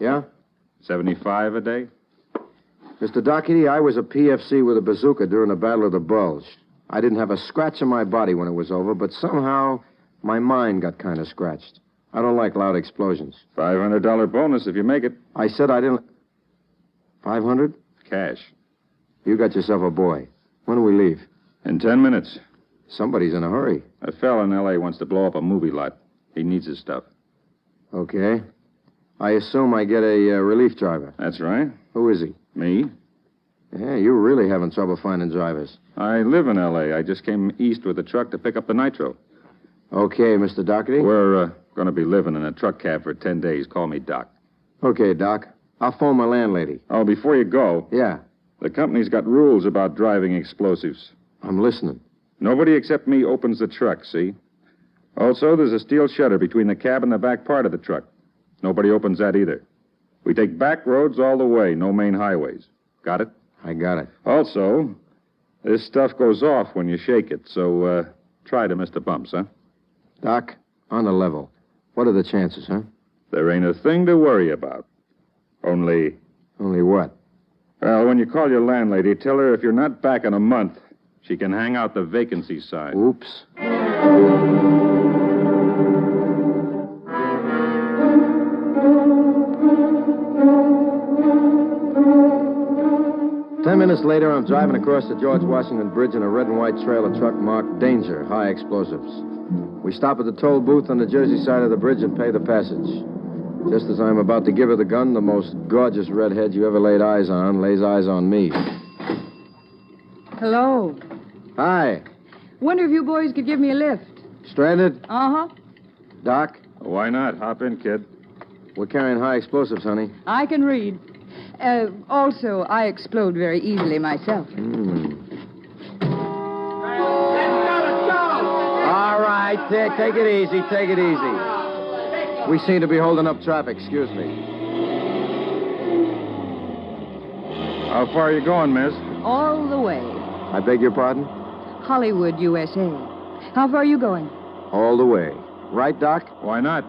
Yeah? 75 a day? Mr. Doherty, I was a PFC with a bazooka during the Battle of the Bulge. I didn't have a scratch on my body when it was over, but somehow my mind got kind of scratched. I don't like loud explosions. $500 bonus if you make it. I said I didn't... 500? Cash. You got yourself a boy. When do we leave? In 10 minutes. Somebody's in a hurry. A fella in L.A. wants to blow up a movie lot. He needs his stuff. Okay. I assume I get a relief driver. That's right. Who is he? Me? Yeah, you're really having trouble finding drivers. I live in L.A. I just came east with a truck to pick up the nitro. Okay, Mr. Doherty. We're going to be living in a truck cab for 10 days. Call me Doc. Okay, Doc. I'll phone my landlady. Oh, before you go, Yeah, the company's got rules about driving explosives. I'm listening. Nobody except me opens the truck, see? Also, there's a steel shutter between the cab and the back part of the truck. Nobody opens that either. We take back roads all the way, no main highways. Got it? I got it. Also, this stuff goes off when you shake it, so try to miss the bumps, huh? Doc, on the level. What are the chances, huh? There ain't a thing to worry about. Only, Only what? well, when you call your landlady, tell her if you're not back in a month, she can hang out the vacancy sign. Oops. Ten minutes later, I'm driving across the George Washington Bridge in a red and white trailer truck marked Danger, High Explosives. We stop at the toll booth on the Jersey side of the bridge and pay the passage. Just as I'm about to give her the gun, the most gorgeous redhead you ever laid eyes on lays eyes on me. Hello. Hi. Wonder if you boys could give me a lift. Stranded? Uh-huh. Doc, Why not? Hop in, kid. we're carrying high explosives, honey. I can read. Also, I explode very easily myself. All right, take it easy, take it easy. We seem to be holding up traffic, excuse me. How far are you going, miss? All the way. I beg your pardon? Hollywood, USA. How far are you going? All the way. Right, Doc? Why not?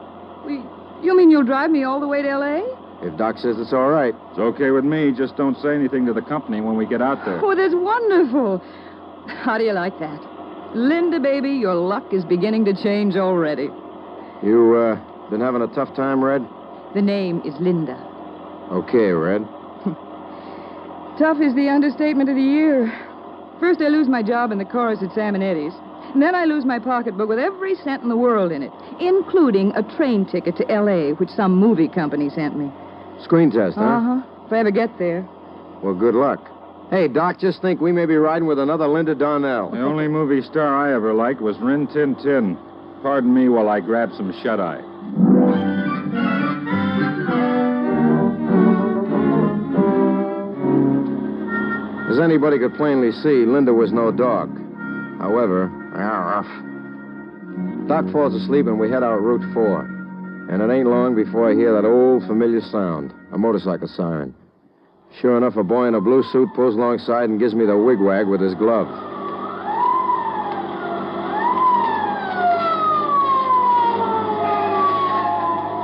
You mean you'll drive me all the way to L.A.? If Doc says it's all right. It's okay with me. Just don't say anything to the company when we get out there. Oh, that's wonderful. How do you like that? Linda, baby, your luck is beginning to change already. You, been having a tough time, Red? The name is Linda. Okay, Red. Tough is the understatement of the year. First, I lose my job in the chorus at Sam and Eddie's. And then I lose my pocketbook with every cent in the world in it, including a train ticket to L.A., which some movie company sent me. Screen test, huh? Uh-huh. If I ever get there. Well, good luck. Hey, Doc, just think we may be riding with another Linda Darnell. The only movie star I ever liked was Rin Tin Tin. Pardon me while I grab some shut-eye. As anybody could plainly see, Linda was no dog. However, Doc falls asleep and we head out Route 4. And it ain't long before I hear that old familiar sound, a motorcycle siren. Sure enough, a boy in a blue suit pulls alongside and gives me the wigwag with his glove.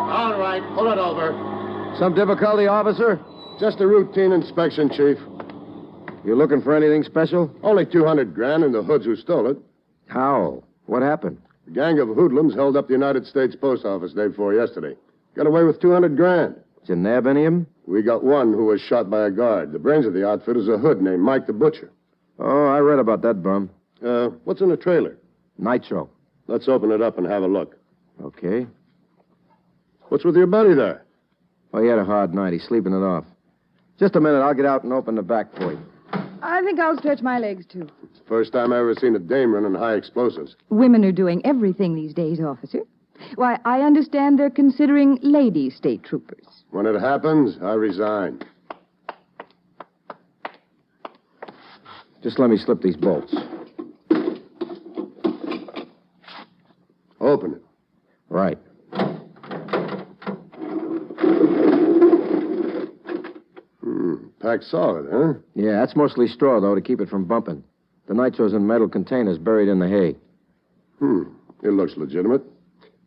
All right, pull it over. Some difficulty, officer? Just a routine inspection, Chief. You looking for anything special? Only 200 grand and the hoods who stole it. How? What happened? A gang of hoodlums held up the United States Post Office day before yesterday. Got away with 200 grand. Did you nab any of them? We got one who was shot by a guard. The brains of the outfit is a hood named Mike the Butcher. Oh, I read about that bum. What's in the trailer? Nitro. Let's open it up and have a look. Okay. What's with your buddy there? Oh, he had a hard night. He's sleeping it off. Just a minute. I'll get out and open the back for you. I think I'll stretch my legs, too. It's the first time I ever seen a dame running high explosives. Women are doing everything these days, officer. Why, I understand they're considering lady state troopers. When it happens, I resign. Just let me slip these bolts. Open it. Right. Packed solid, huh? Yeah, that's mostly straw, though, to keep it from bumping. The nitro's in metal containers buried in the hay. It looks legitimate.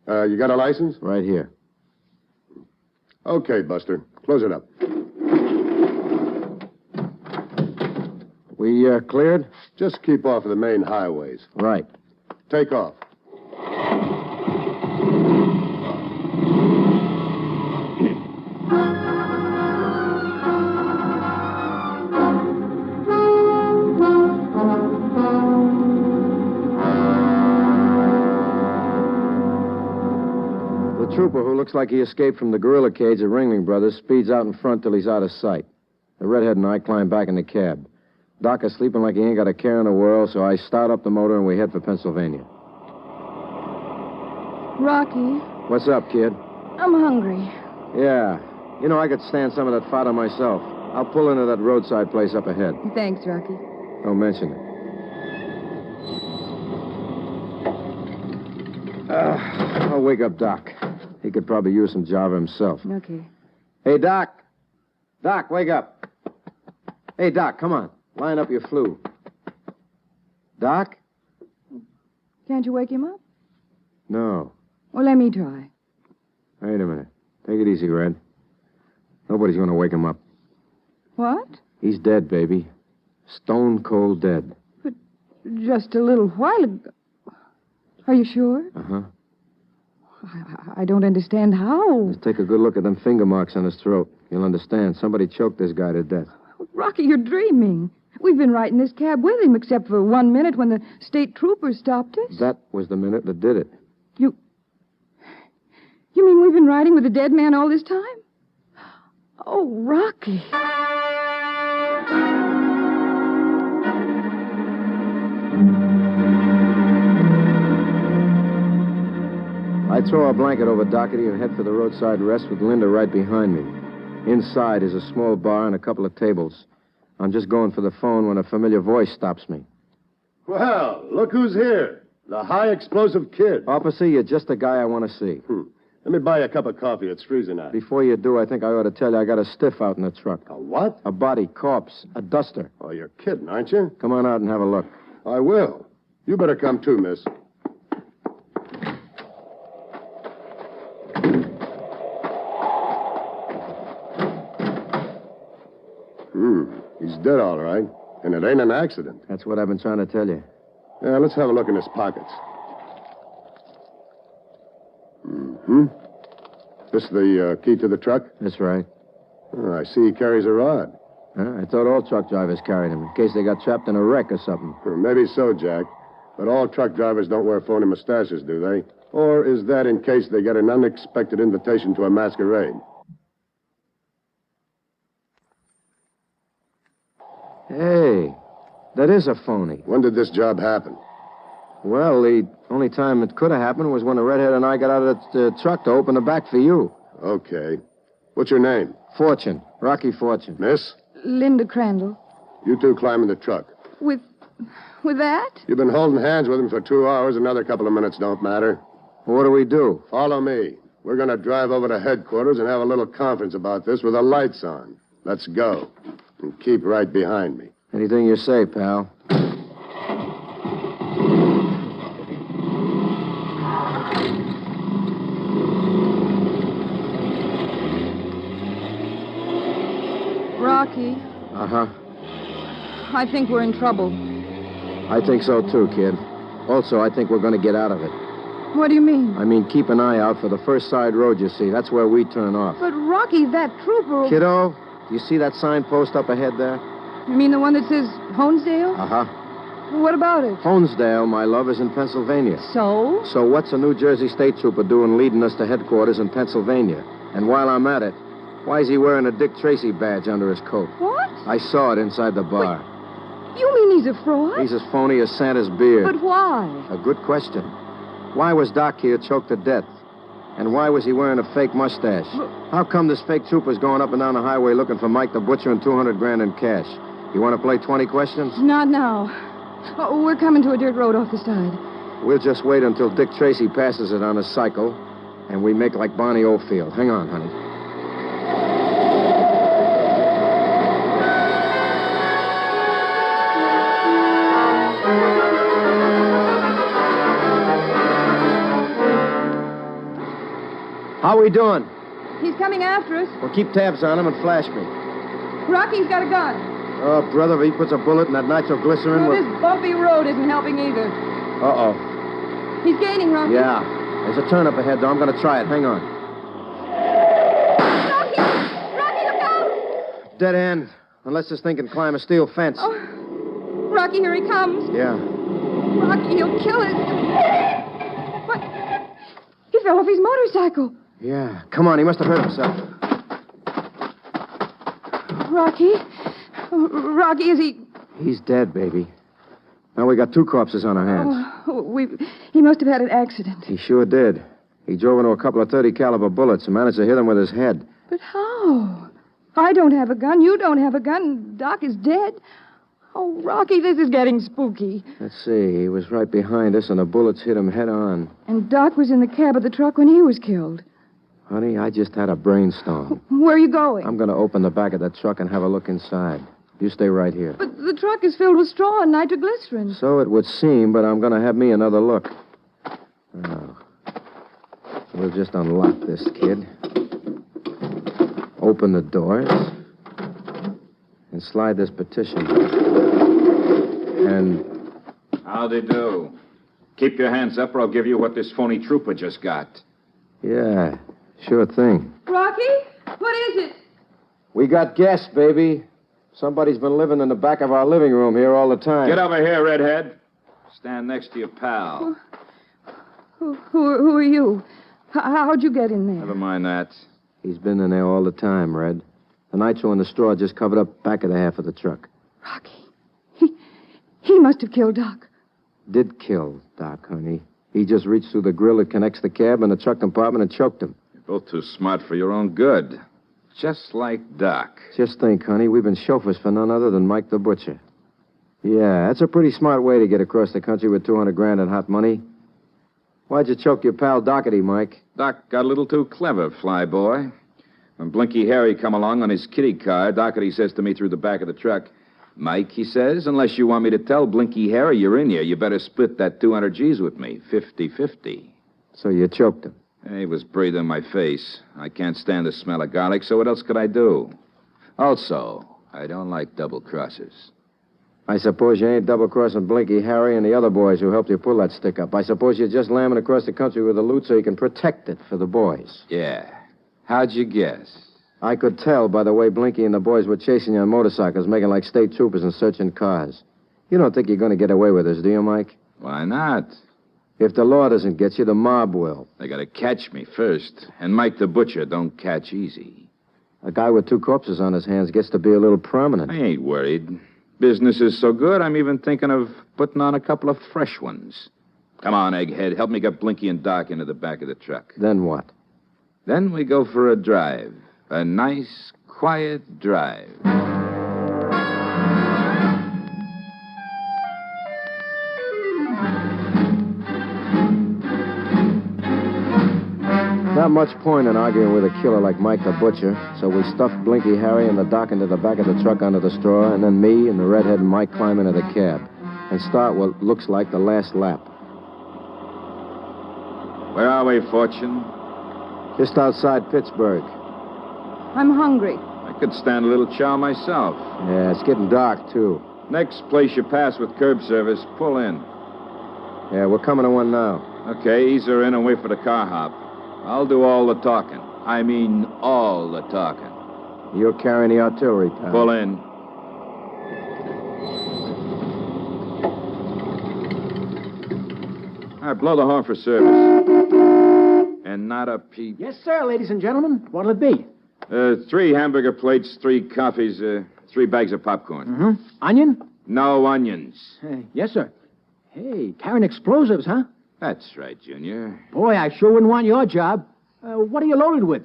You got a license? Right here. Okay, Buster. Close it up. We cleared? Just keep off of the main highways. Right. Take off. The trooper, who looks like he escaped from the gorilla cage at Ringling Brothers, speeds out in front till he's out of sight. The redhead and I climb back in the cab. Doc is sleeping like he ain't got a care in the world, so I start up the motor and we head for Pennsylvania. Rocky, What's up, kid? I'm hungry. Yeah. You know, I could stand some of that fodder myself. I'll pull into that roadside place up ahead. Thanks, Rocky. Don't mention it. I'll wake up Doc. He could probably use some Java himself. Okay. Hey, Doc. Doc, wake up. Hey, Doc, come on. Line up your flu. Doc? Can't you wake him up? No. Well, let me try. Wait a minute. Take it easy, Red. Nobody's going to wake him up. What? He's dead, baby. Stone cold dead. But just a little while ago. Are you sure? Uh-huh. I don't understand how. Just take a good look at them finger marks on his throat. You'll understand. Somebody choked this guy to death. Rocky, you're dreaming. We've been right in this cab with him, except for 1 minute when the state troopers stopped us. That was the minute that did it. You mean we've been riding with a dead man all this time? Oh, Rocky. I throw a blanket over Doherty and head for the roadside rest with Linda right behind me. Inside is a small bar and a couple of tables. I'm just going for the phone when a familiar voice stops me. Well, look who's here. The high explosive kid. Officer, you're just the guy I want to see. Let me buy you a cup of coffee. It's freezing out. Before you do, I think I ought to tell you I got a stiff out in the truck. A what? A body, corpse, a duster. Oh, you're kidding, aren't you? Come on out and have a look. I will. You better come too, miss. He's dead, all right. And it ain't an accident. That's what I've been trying to tell you. Yeah, let's have a look in his pockets. Mm-hmm. This the key to the truck? That's right. Oh, I see he carries a rod. Huh? I thought all truck drivers carried them in case they got trapped in a wreck or something. Well, maybe so, Jack. But all truck drivers don't wear phony mustaches, do they? Or is that in case they get an unexpected invitation to a masquerade? Hey, that is a phony. When did this job happen? Well, the only time it could have happened was when the redhead and I got out of the truck to open the back for you. Okay. What's your name? Fortune. Rocky Fortune. Miss? Linda Crandall. You two climb in the truck. With that? You've been holding hands with him for 2 hours. Another couple of minutes don't matter. What do we do? Follow me. We're going to drive over to headquarters and have a little conference about this with the lights on. Let's go. And keep right behind me. Anything you say, pal. Rocky, Uh-huh. I think we're in trouble. I think so, too, kid. Also, I think we're going to get out of it. What do you mean? I mean, keep an eye out for the first side road you see. That's where we turn off. But, Rocky, that trooper... Kiddo, do you see that signpost up ahead there? You mean the one that says Honesdale? Uh-huh. What about it? Honesdale, my love, is in Pennsylvania. So? So what's a New Jersey state trooper doing leading us to headquarters in Pennsylvania? And while I'm at it, why is he wearing a Dick Tracy badge under his coat? What? I saw it inside the bar. You mean he's a fraud? He's as phony as Santa's beard. But why? A good question. Why was Doc here choked to death? And why was he wearing a fake mustache? How come this fake trooper's going up and down the highway looking for Mike the Butcher and 200 grand in cash? You want to play 20 questions? Not now. Oh, we're coming to a dirt road off the side. We'll just wait until Dick Tracy passes it on his cycle, and we make like Barney Oldfield. Hang on, honey. How we doing? He's coming after us. Well, keep tabs on him and flash me. Rocky's got a gun. Oh, brother, if he puts a bullet in that nitroglycerin... Well, this bumpy road isn't helping either. Uh-oh. He's gaining, Rocky. Yeah. There's a turn up ahead, though. I'm going to try it. Hang on. Rocky! Rocky, look out! Dead end. Unless this thing can climb a steel fence. Oh, Rocky, here he comes. Yeah. Rocky, he'll kill us. What? He fell off his motorcycle. Yeah. Come on, he must have hurt himself. Rocky? Rocky, is he... He's dead, baby. Now we got 2 corpses on our hands. He must have had an accident. He sure did. He drove into a couple of 30 caliber bullets and managed to hit him with his head. But how? I don't have a gun. You don't have a gun. Doc is dead. Oh, Rocky, this is getting spooky. Let's see. He was right behind us, and the bullets hit him head on. And Doc was in the cab of the truck when he was killed. Honey, I just had a brainstorm. Where are you going? I'm going to open the back of that truck and have a look inside. You stay right here. But the truck is filled with straw and nitroglycerin. So it would seem, but I'm going to have me another look. Now, we'll just unlock this kid. Open the doors. And slide this petition. And... How they do? Keep your hands up or I'll give you what this phony trooper just got. Yeah, sure thing. Rocky? What is it? We got guests, baby. Somebody's been living in the back of our living room here all the time. Get over here, redhead. Stand next to your pal. Who are you? How'd you get in there? Never mind that. He's been in there all the time, Red. The nitro and the straw just covered up back of the half of the truck. Rocky. He must have killed Doc. Did kill Doc, honey. He just reached through the grill that connects the cab and the truck compartment and choked him. You're both too smart for your own good. Just like Doc. Just think, honey, we've been chauffeurs for none other than Mike the Butcher. Yeah, that's a pretty smart way to get across the country with 200 grand in hot money. Why'd you choke your pal Doherty, Mike? Doc got a little too clever, flyboy. When Blinky Harry come along on his kiddie car, Doherty says to me through the back of the truck, Mike, he says, unless you want me to tell Blinky Harry you're in here, you better split that 200 G's with me, 50-50. So you choked him. He was breathing in my face. I can't stand the smell of garlic, so what else could I do? Also, I don't like double crosses. I suppose you ain't double-crossing Blinky Harry and the other boys who helped you pull that stick up. I suppose you're just lambing across the country with the loot so you can protect it for the boys. Yeah. How'd you guess? I could tell by the way Blinky and the boys were chasing you on motorcycles, making like state troopers and searching cars. You don't think you're going to get away with this, do you, Mike? Why not? If the law doesn't get you, the mob will. They gotta catch me first. And Mike the Butcher don't catch easy. A guy with 2 corpses on his hands gets to be a little prominent. I ain't worried. Business is so good, I'm even thinking of putting on a couple of fresh ones. Come on, Egghead. Help me get Blinky and Doc into the back of the truck. Then what? Then we go for a drive. A nice, quiet drive. Not much point in arguing with a killer like Mike the Butcher, so we stuffed Blinky Harry and the Doc into the back of the truck under the straw, and then me and the redhead and Mike climb into the cab and start what looks like the last lap. Where are we, Fortune? Just outside Pittsburgh. I'm hungry. I could stand a little chow myself. Yeah, it's getting dark, too. Next place you pass with curb service, pull in. Yeah, we're coming to one now. Okay, ease her in and wait for the car hop. I'll do all the talking. I mean, all the talking. You're carrying the artillery, pal. Pull in. All right, blow the horn for service. And not a peep. Yes, sir, ladies and gentlemen. What'll it be? 3 hamburger plates, 3 coffees, 3 bags of popcorn. Mm-hmm. Onion? No onions. Yes, sir. Hey, carrying explosives, huh? That's right, Junior. Boy, I sure wouldn't want your job. What are you loaded with?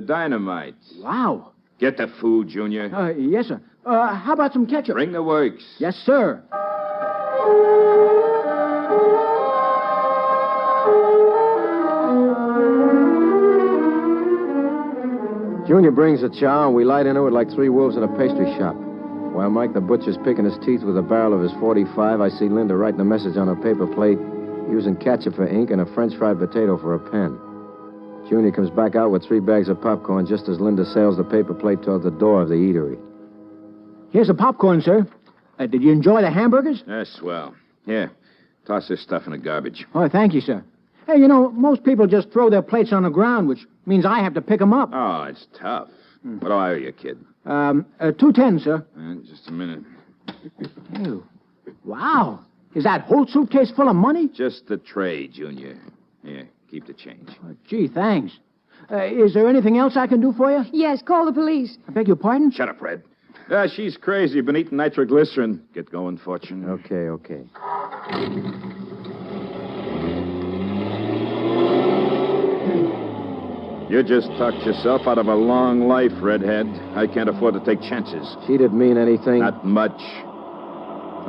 Dynamite. Wow. Get the food, Junior. Yes, sir. How about some ketchup? Bring the works. Yes, sir. Junior brings the chow, and we light into it like 3 wolves in a pastry shop. While Mike the Butcher's picking his teeth with the barrel of his .45, I see Linda writing a message on a paper plate, using ketchup for ink and a French fried potato for a pen. Junior comes back out with 3 bags of popcorn just as Linda sails the paper plate toward the door of the eatery. Here's the popcorn, sir. Did you enjoy the hamburgers? That's swell. Here, toss this stuff in the garbage. Oh, thank you, sir. Hey, you know, most people just throw their plates on the ground, which means I have to pick them up. Oh, it's tough. What do I owe you, kid? $2.10, sir. Just a minute. Ew. Wow. Is that whole suitcase full of money? Just the tray, Junior. Here, keep the change. Oh, gee, thanks. Is there anything else I can do for you? Yes, call the police. I beg your pardon? Shut up, Red. She's crazy. Been eating nitroglycerin. Get going, Fortune. Okay. You just talked yourself out of a long life, Redhead. I can't afford to take chances. She didn't mean anything. Not much.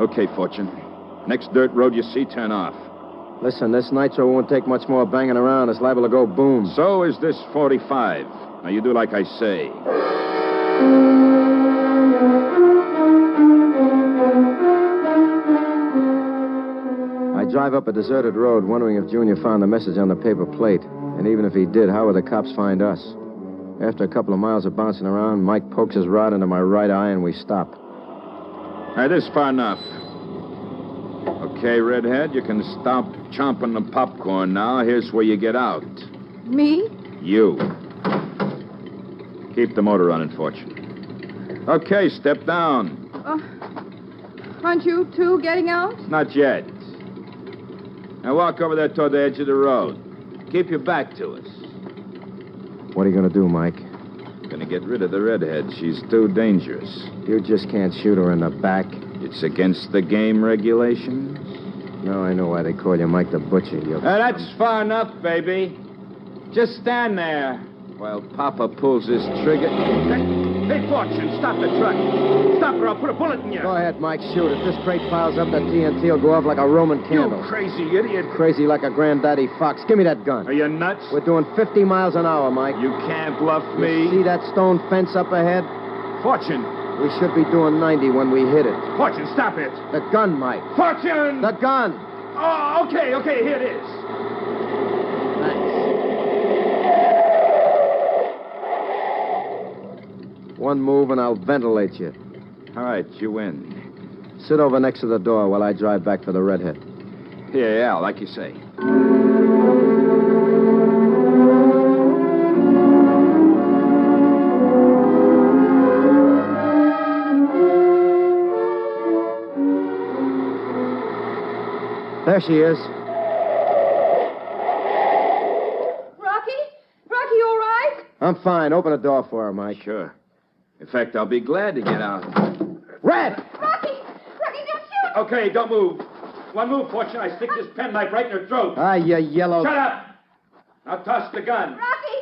Okay, Fortune. Next dirt road you see, turn off. Listen, this nitro won't take much more banging around. It's liable to go boom. So is this 45. Now, you do like I say. I drive up a deserted road wondering if Junior found the message on the paper plate. And even if he did, how would the cops find us? After a couple of miles of bouncing around, Mike pokes his rod into my right eye and we stop. All right, this is far enough. Okay, Redhead, you can stop chomping the popcorn now. Here's where you get out. Me? You. Keep the motor running, Fortune. Okay, step down. Aren't you two getting out? Not yet. Now walk over there toward the edge of the road. Keep your back to us. What are you going to do, Mike? Gonna get rid of the Redhead. She's too dangerous. You just can't shoot her in the back. It's against the game regulations. No, I know why they call you Mike the Butcher. That's far enough, baby. Just stand there while Papa pulls his trigger. Hey, Fortune, stop the truck. Stop or I'll put a bullet in you. Go ahead, Mike, shoot. If this crate piles up, that TNT will go off like a Roman candle. You crazy idiot. Crazy like a granddaddy fox. Give me that gun. Are you nuts? We're doing 50 miles an hour, Mike. You can't bluff You see me. that stone fence up ahead? Fortune. We should be doing 90 when we hit it. Fortune, stop it. The gun, Mike. Fortune! The gun. Oh, okay, here it is. One move and I'll ventilate you. All right, you win. Sit over next to the door while I drive back for the Redhead. Yeah, like you say. There she is. Rocky? Rocky, you all right? I'm fine. Open the door for her, Mike. Sure. In fact, I'll be glad to get out. Red! Rocky! Rocky, don't shoot! Okay, don't move. One move, Fortune. I stick this penknife right in her throat. Ah, you yellow... Shut up! Now toss the gun. Rocky!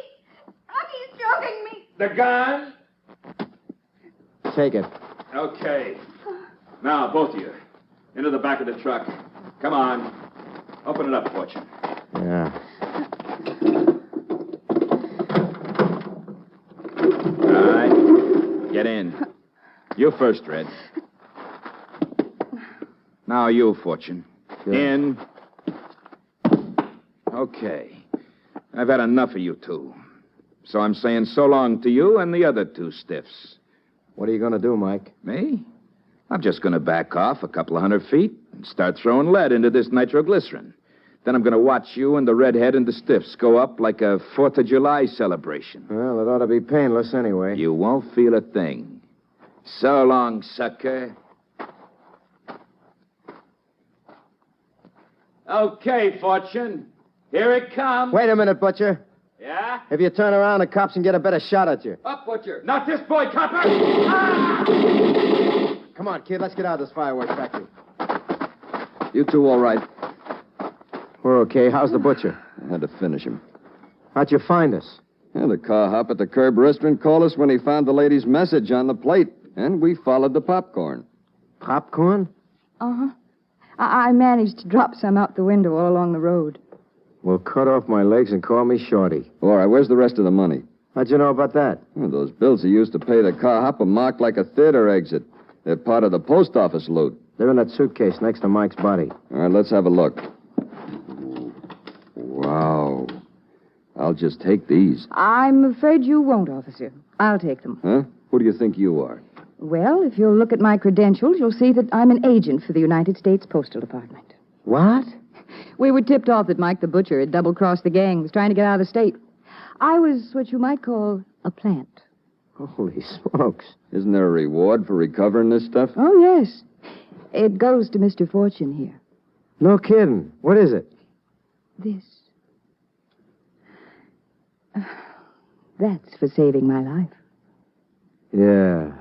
Rocky's choking me! The gun? Take it. Okay. Now, both of you. Into the back of the truck. Come on. Open it up, Fortune. Yeah. All right. Get in. You first, Red. Now you, Fortune. Sure. In. Okay. I've had enough of you two. So I'm saying so long to you and the other two stiffs. What are you going to do, Mike? Me? I'm just going to back off a couple of 100 feet and start throwing lead into this nitroglycerin. Then I'm going to watch you and the Redhead and the stiffs go up like a 4th of July celebration. Well, it ought to be painless anyway. You won't feel a thing. So long, sucker. Okay, Fortune. Here it comes. Wait a minute, Butcher. Yeah? If you turn around, the cops can get a better shot at you. Up, Butcher. Not this boy, copper. Ah! Come on, kid. Let's get out of this fireworks factory. You two all right? We're okay. How's the Butcher? I had to finish him. How'd you find us? Yeah, the car hop at the curb restaurant called us when he found the lady's message on the plate, and we followed the popcorn. Popcorn? Uh-huh. I managed to drop some out the window all along the road. Well, cut off my legs and call me Shorty. All right, where's the rest of the money? How'd you know about that? Well, those bills he used to pay the car hop are marked like a theater exit. They're part of the post office loot. They're in that suitcase next to Mike's body. All right, let's have a look. Wow. I'll just take these. I'm afraid you won't, officer. I'll take them. Huh? Who do you think you are? Well, if you'll look at my credentials, you'll see that I'm an agent for the United States Postal Department. What? We were tipped off that Mike the Butcher had double-crossed the gang, was trying to get out of the state. I was what you might call a plant. Holy smokes. Isn't there a reward for recovering this stuff? Oh, yes. It goes to Mr. Fortune here. No kidding. What is it? This. That's for saving my life. Yeah.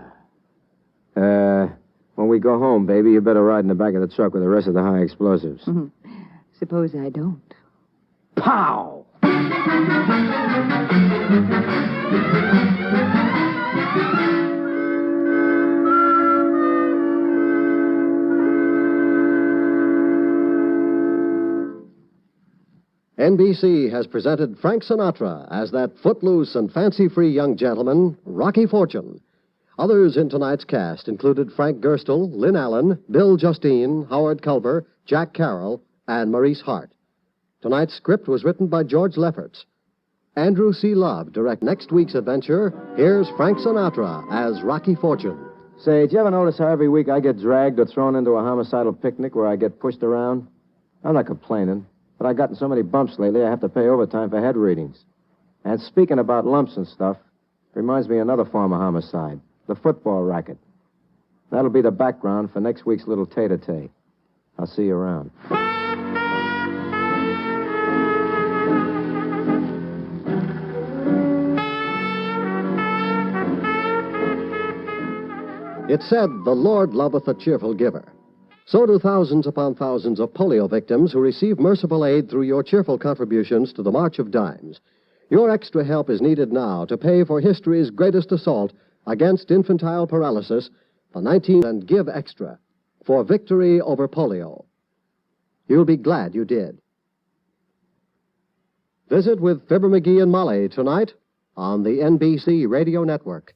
When we go home, baby, you better ride in the back of the truck with the rest of the high explosives. Suppose I don't. Pow! NBC has presented Frank Sinatra as that footloose and fancy-free young gentleman, Rocky Fortune. Others in tonight's cast included Frank Gerstle, Lynn Allen, Bill Justine, Howard Culver, Jack Carroll, and Maurice Hart. Tonight's script was written by George Lefferts. Andrew C. Love directs next week's adventure. Here's Frank Sinatra as Rocky Fortune. Say, did you ever notice how every week I get dragged or thrown into a homicidal picnic where I get pushed around? I'm not complaining, but I've gotten so many bumps lately I have to pay overtime for head readings. And speaking about lumps and stuff, reminds me of another form of homicide, the football racket. That'll be the background for next week's little tete-a-tete. I'll see you around. It's said, the Lord loveth a cheerful giver. So do thousands upon thousands of polio victims who receive merciful aid through your cheerful contributions to the March of Dimes. Your extra help is needed now to pay for history's greatest assault against infantile paralysis, the 19 and Give Extra, for victory over polio. You'll be glad you did. Visit with Fibber McGee and Molly tonight on the NBC Radio Network.